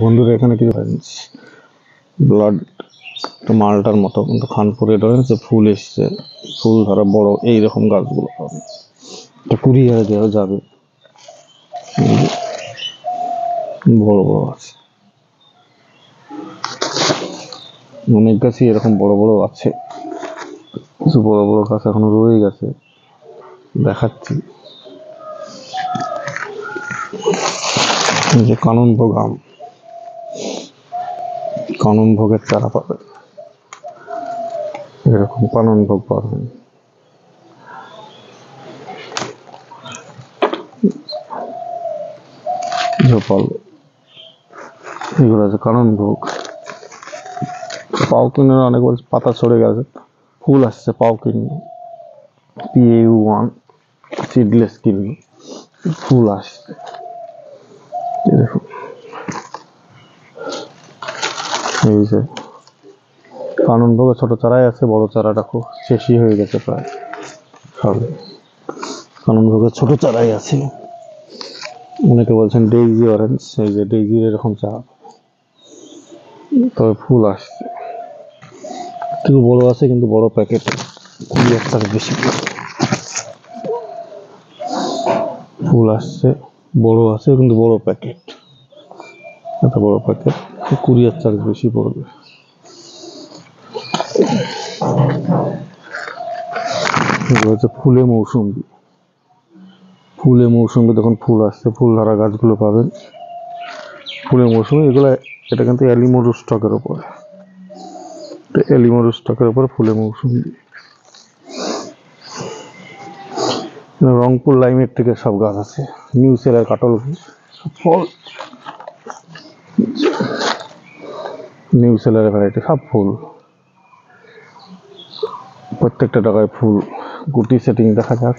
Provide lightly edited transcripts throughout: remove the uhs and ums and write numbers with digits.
বন্ধুরা এখানে কিছু ব্লাড মালটার মতো কিন্তু খানপুরে রয়েছে ফুল এসছে, ফুল ধরা বড় এইরকম গাছগুলো পাবে, কুড়িয়ে দেওয়া যাবে, বড় বড় আছে অনেক গাছই এরকম বড় বড় আছে, কিছু বড় বড় গাছ এখনো রয়ে গেছে দেখাচ্ছি। যে কাননভোগ আম, কাননভোগের চারা পাবে, এরকম কাননভোগ পাবেন। ঝোপাল, এগুলো আছে কাননভোগ। পাউকিনের অনেকবার পাতা ছড়ে গেছে, ফুল আসছে পাউকিন PAU1 সিডলেস কিনবে, ফুল আসছে দেখুন। এই যে কাননভোগের ছোট চারাই আছে, বড় চারাটা খুব শেষই হয়ে গেছে প্রায় সবে। কাননভোগের ছোট চারাই আছে। অনেকে বলছেন ডেইজি অরেঞ্জ, এই যে ডেইজির এরকম চারা, তবে ফুল আসছে, একটু বড় আছে কিন্তু বড় প্যাকেট, 20 বেশি ফুল আসছে, বড় আছে কিন্তু বড় প্যাকেট, এত বড় প্যাকেট 20 বেশি পড়বে। হচ্ছে ফুলে মৌসুম্বি, ফুলে মৌসুম্বি দেখুন ফুল আসছে, ফুল ধরা গাছগুলো পাবেন ফুলে মৌসুমি। এগুলো এটা কিন্তু অ্যালিমোরু স্টকের উপর, অ্যালিমোরু স্টকের উপর ফুলে মৌসুমি। রংপুর লাইমের থেকে সব গাছ আছে, নিউ সেলার কাটল ফল, নিউ সেলারের ভ্যারাইটি সব ফুল, প্রত্যেকটা টাকায় ফুল। গুটি সেটিং দেখা যাক,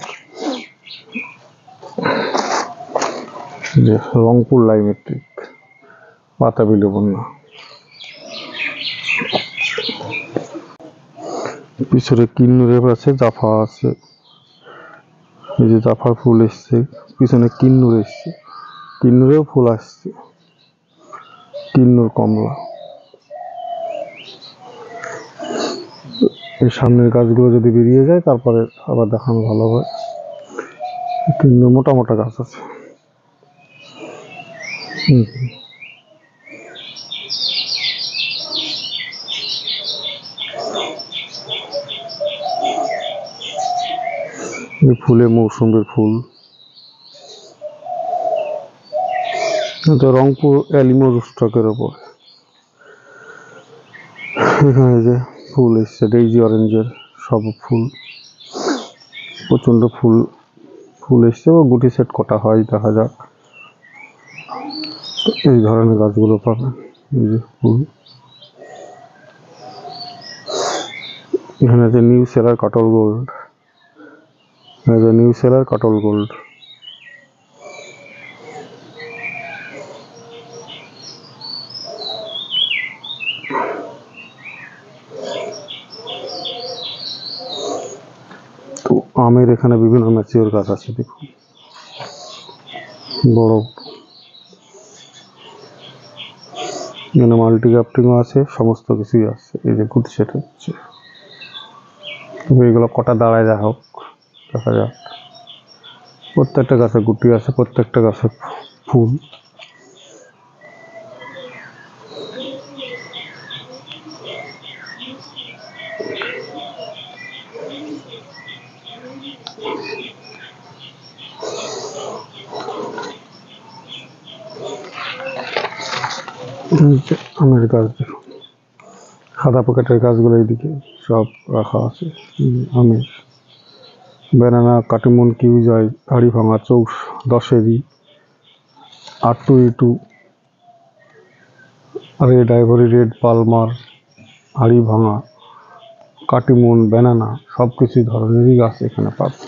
যে রংপুর লাইমেট্রিক পাতা বিলোপনা, পিছনে কিন্নুরের আছে, জাফা আছে, এই যে জাফার ফুল এসছে, পিছনে কিন্নুর এসছে, কিন্নুরেও ফুল আসছে, কিন্নুর কমলা। এই সামনের গাছগুলো যদি বেরিয়ে যায় তারপরে আবার দেখানো ভালো হয়। কিন্নুর মোটা মোটা গাছ আছে। ফুলে মৌসুমের ফুল, রংপুর অ্যালিমোরু স্টকের ওপর। এখানে যে ফুল এসছে ডেইজি অরেঞ্জের সব ফুল, প্রচন্ড ফুল, ফুল এসছে ও গুটি সেট কটা হয় দেখা যাক। এই ধরনের গাছগুলো পাবেন, এই যে ফুল। এখানে আছে নিউ সেলার কাটল গোল্ড, নিউ সেলার কাটল গোল্ড। তো আমের এখানে বিভিন্ন ম্যাচিওর গাছ আছে দেখুন, বড়, এখানে মাল্টি গ্রাফটিংও আছে, সমস্ত কিছুই আছে। এই যে গুটি সেট হচ্ছে, এগুলো কটা দাঁড়ায় যা হোক দেখা যাক। প্রত্যেকটা গাছে গুটি আছে, প্রত্যেকটা গাছে ফুল। আমের গাছ দেখুন, সাদা প্যাকেটের গাছগুলো এইদিকে সব রাখা আছে। আমের ব্যানানা, কাটিমন, কিউজয়, হাড়ি ভাঙা, দশেরি, R2E2, red ivory, red Palmer, হাড়ি ভাঙা, কাটিমন, ব্যানানা সব কিছু ধরনেরই গাছ এখানে পাবে।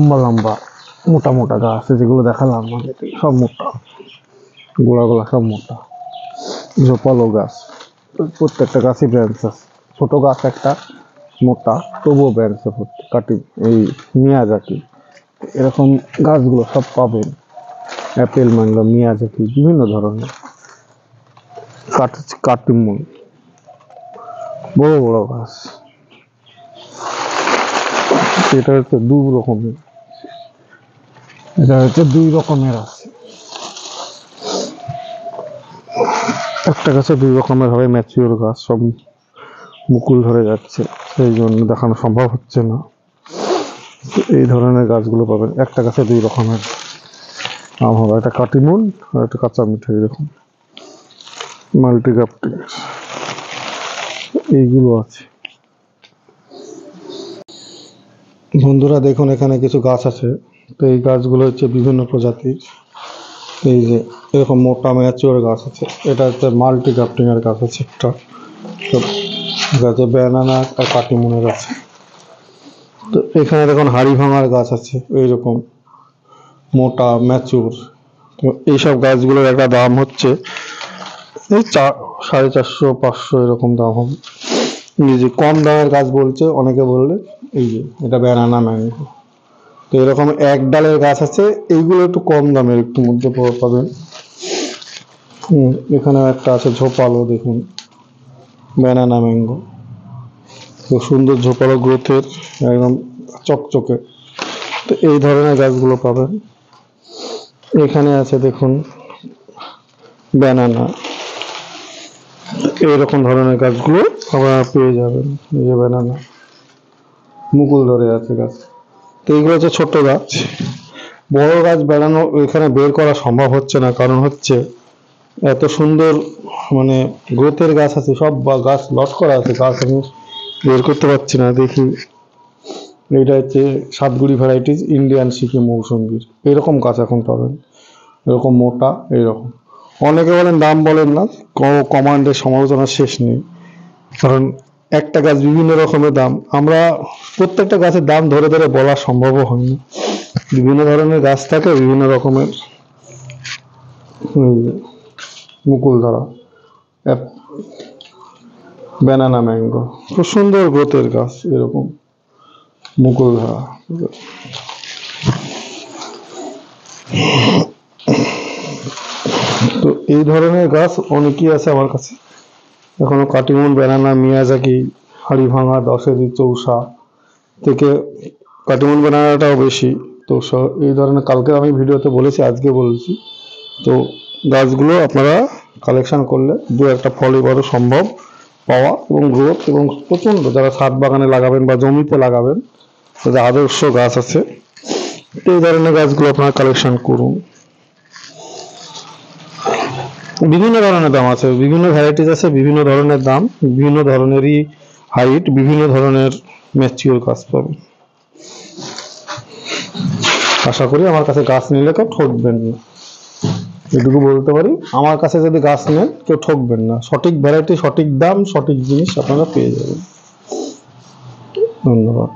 লম্বা লম্বা মোটা মোটা গাছ আছে, যেগুলো দেখালাম আমাদের সব মোটা, গোড়াগুলা সব মোটা, ঝোপালো গাছ। প্রত্যেকটা গাছই ব্রাঞ্চ আছে, ছোট গাছ একটা মোটা, তবুও ব্রাঞ্চ কাটি এই মিয়াজাকি এরকম গাছগুলো সব পাবেন। অ্যাপেল ম্যাঙ্গো মিয়াজাকি বিভিন্ন ধরনের কাটিমন বড় বড় গাছ। এটা হচ্ছে দুই রকমের, এটা হচ্ছে দুই রকমের আছে, একটা গাছে দুই রকমের হবে ম্যাচিওর গাছ, সব মুকুল ধরে যাচ্ছে, সেই জন্য দেখানো সম্ভব হচ্ছে না। এই ধরনের গাছগুলো পাবেন, একটা গাছে দুই রকমের আম হবে, একটা কাটিমন আর একটা কাঁচা মিঠাই, এরকম মাল্টিগ্রাফটিং এইগুলো আছে। বন্ধুরা দেখুন এখানে কিছু গাছ আছে, তো এই গাছগুলো হচ্ছে বিভিন্ন প্রজাতির। এই যে এরকম মোটা ম্যাচিওর গাছ আছে, এটা হচ্ছে মাল্টিগ্রাফটিং এর গাছ আছে একটা, গাছে ব্যানানা আর কাটিমনের আছে। তো এখানে দেখুন হাড়ি ভাঙার গাছ আছে এইরকম মোটা ম্যাচিওর। তো এইসব গাছগুলোর একটা দাম হচ্ছে এই 450-500 এরকম দাম হবে। এই যে কম দামের গাছ বলছে অনেকে, বললে এই যে এটা ব্যানানা ম্যাঙ্গো। তো এরকম এক ডালের গাছ আছে, এইগুলো একটু কম দামের একটু মধ্যে পাবেন। এখানে একটা আছে ঝোপালো, দেখুন ব্যানানা ম্যাঙ্গো, খুব সুন্দর ঝোপালো গ্রোথের, একদম চকচকে। তো এই ধরনের গাছগুলো পাবেন। এখানে আছে দেখুন ব্যানানা, এইরকম ধরনের গাছগুলো আপনারা পেয়ে যাবেন। এই যে ব্যানানা মুকুল ধরে আছে গাছ। তো এইগুলো হচ্ছে ছোট গাছ, বড় গাছ বেড়ানো এখানে বের করা সম্ভব হচ্ছে না, কারণ হচ্ছে এত সুন্দর মানে গ্রোথের গাছ আছে, সব গাছ লট করা আছে, গাছ আমি বের করতে পারছি না। দেখি এইটা হচ্ছে সাতগুড়ি ভ্যারাইটিস ইন্ডিয়ান সিকিম মৌসুম্বির, এরকম গাছ এখন পাবেন, এরকম মোটা এইরকম। অনেকে বলেন দাম বলেন না, কমান্ডের সমালোচনার শেষ নেই, কারণ একটা গাছ বিভিন্ন রকমের দাম, আমরা প্রত্যেকটা গাছের দাম ধরে ধরে বলা সম্ভবও হয় না, বিভিন্ন ধরনের গাছ থাকে, বিভিন্ন রকমের মুকুল ধরা ব্যানানা ম্যাঙ্গো, খুব সুন্দর গ্রোথের গাছ, এরকম মুকুল ধরা। তো এই ধরনের গাছ অনেকই আছে আমার কাছে এখনো, কাটিমন, ব্যানানা, মিয়াজাকি, হাড়ি ভাঙা, দশেরি, চৌসা থেকে কাটিমন ব্যানানাটাও বেশি। তো এই ধরনের কালকে আমি ভিডিওতে বলেছি, আজকে বলছি। তো গাছগুলো আপনারা কালেকশন করলে দু একটা ফল এবারও সম্ভব পাওয়া, এবং গ্রোথ এবং প্রচণ্ড, যারা ছাদ বাগানে লাগাবেন বা জমিতে লাগাবেন, তাদের আদর্শ গাছ আছে, এই ধরনের গাছগুলো আপনারা কালেকশন করুন। বিভিন্ন ধরনের দাম আছে, বিভিন্ন ভ্যারাইটিস আছে, বিভিন্ন ধরনের দাম, বিভিন্ন ধরনেরই হাইট, বিভিন্ন ধরনের ম্যাচিওর গাছ পাবেন। আশা করি আমার কাছে গাছ নিলে কেউ ঠকবেন না, এটুকু বলতে পারি। আমার কাছে যদি গাছ নেন কেউ ঠকবেন না, সঠিক ভ্যারাইটি, সঠিক দাম, সঠিক জিনিস আপনারা পেয়ে যাবেন। ধন্যবাদ।